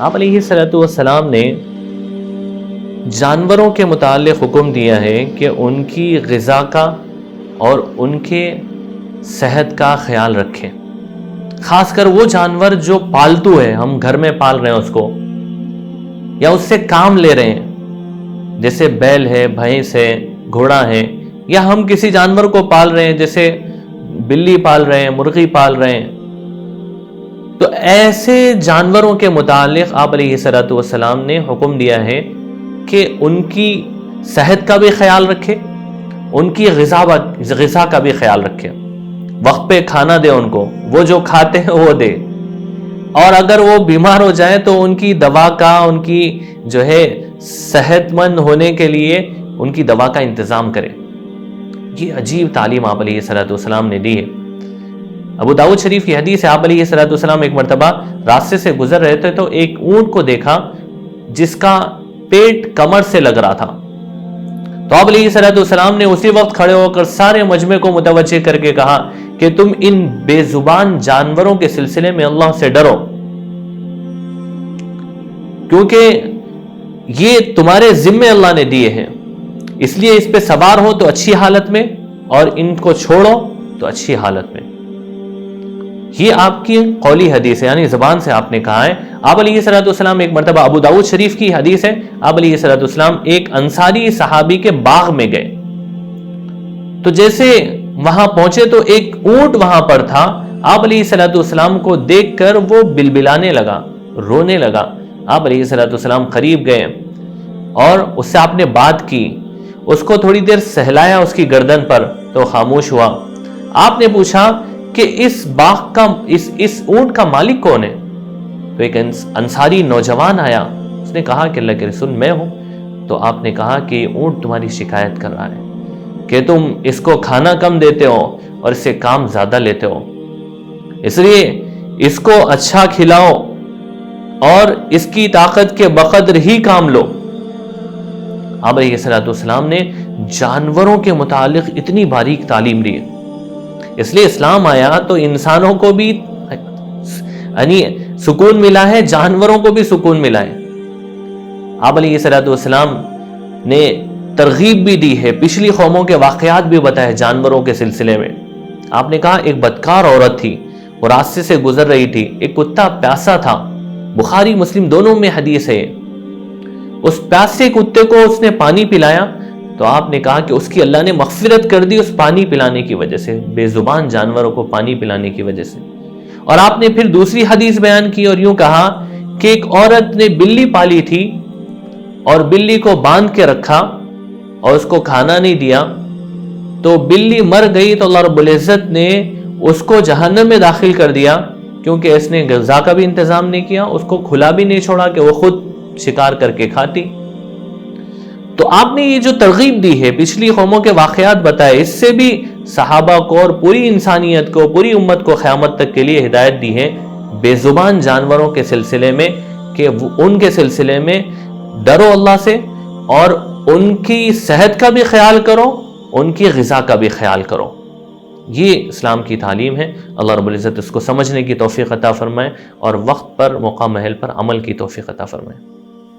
آپ علیہ الصلوۃ والسلام نے جانوروں کے متعلق حکم دیا ہے کہ ان کی غذا کا اور ان کے صحت کا خیال رکھیں، خاص کر وہ جانور جو پالتو ہے، ہم گھر میں پال رہے ہیں اس کو یا اس سے کام لے رہے ہیں، جیسے بیل ہے، بھینس ہے، گھوڑا ہے، یا ہم کسی جانور کو پال رہے ہیں جیسے بلی پال رہے ہیں، مرغی پال رہے ہیں، تو ایسے جانوروں کے متعلق آپ علیہ الصلوۃ والسلام نے حکم دیا ہے کہ ان کی صحت کا بھی خیال رکھے، ان کی غذا کا بھی خیال رکھے، وقت پہ کھانا دے ان کو، وہ جو کھاتے ہیں وہ دے، اور اگر وہ بیمار ہو جائے تو ان کی دوا کا، ان کی جو ہے صحت مند ہونے کے لیے ان کی دوا کا انتظام کرے۔ یہ عجیب تعلیم آپ علیہ الصلوۃ والسلام نے دی ہے۔ ابو داؤد شریف کی حدیث ہے، آپ علیہ الصلوۃ والسلام ایک مرتبہ راستے سے گزر رہے تھے تو ایک اونٹ کو دیکھا جس کا پیٹ کمر سے لگ رہا تھا، تو آپ علیہ الصلوۃ والسلام نے اسی وقت کھڑے ہو کر سارے مجمع کو متوجہ کر کے کہا کہ تم ان بے زبان جانوروں کے سلسلے میں اللہ سے ڈرو، کیونکہ یہ تمہارے ذمے اللہ نے دیے ہیں، اس لیے اس پہ سوار ہو تو اچھی حالت میں اور ان کو چھوڑو تو اچھی حالت میں۔ یہ آپ کی قولی حدیث ہے، یعنی زبان سے آپ نے کہا ہے۔ آپ علیہ الصلوۃ والسلام ایک مرتبہ ابو داؤد شریف کی حدیث ہے، آپ علیہ الصلوۃ والسلام ایک انصاری صحابی کے باغ میں گئے، تو جیسے وہاں پہنچے تو ایک اونٹ وہاں پر تھا، آپ علیہ الصلوۃ والسلام کو دیکھ کر وہ بلبلانے لگا، رونے لگا۔ آپ علیہ الصلوۃ والسلام قریب گئے اور اس سے آپ نے بات کی، اس کو تھوڑی دیر سہلایا اس کی گردن پر تو خاموش ہوا۔ آپ نے پوچھا کہ اس باغ کا، اس اونٹ کا مالک کون ہے؟ تو ایک انصاری نوجوان آیا، اس نے کہا کہ اللہ کے رسول میں ہوں۔ تو آپ نے کہا کہ یہ اونٹ تمہاری شکایت کر رہا ہے کہ تم اس کو کھانا کم دیتے ہو اور اس سے کام زیادہ لیتے ہو، اس لیے اس کو اچھا کھلاؤ اور اس کی طاقت کے بقدر ہی کام لو۔ آپ علیہ الصلوۃ والسلام نے جانوروں کے متعلق اتنی باریک تعلیم دی، اس لیے اسلام آیا تو انسانوں کو بھی یعنی سکون ملا ہے، جانوروں کو بھی سکون ملا ہے۔ آپ علیہ الصلوۃ والسلام نے ترغیب بھی دی ہے، پچھلی قوموں کے واقعات بھی بتائے جانوروں کے سلسلے میں۔ آپ نے کہا ایک بدکار عورت تھی، وہ راستے سے گزر رہی تھی، ایک کتا پیاسا تھا، بخاری مسلم دونوں میں حدیث ہے، اس پیاسے کتے کو اس نے پانی پلایا تو آپ نے کہا کہ اس کی اللہ نے مغفرت کر دی اس پانی پلانے کی وجہ سے، بے زبان جانوروں کو پانی پلانے کی وجہ سے۔ اور آپ نے پھر دوسری حدیث بیان کی اور یوں کہا کہ ایک عورت نے بلی پالی تھی اور بلی کو باندھ کے رکھا اور اس کو کھانا نہیں دیا، تو بلی مر گئی تو اللہ رب العزت نے اس کو جہنم میں داخل کر دیا، کیونکہ اس نے غذا کا بھی انتظام نہیں کیا، اس کو کھلا بھی نہیں چھوڑا کہ وہ خود شکار کر کے کھاتی۔ تو آپ نے یہ جو ترغیب دی ہے، پچھلی قوموں کے واقعات بتائے، اس سے بھی صحابہ کو اور پوری انسانیت کو، پوری امت کو قیامت تک کے لیے ہدایت دی ہے بے زبان جانوروں کے سلسلے میں، کہ ان کے سلسلے میں ڈرو اللہ سے اور ان کی صحت کا بھی خیال کرو، ان کی غذا کا بھی خیال کرو۔ یہ اسلام کی تعلیم ہے۔ اللہ رب العزت اس کو سمجھنے کی توفیق عطا فرمائے اور وقت پر، موقع محل پر عمل کی توفیق عطا فرمائے۔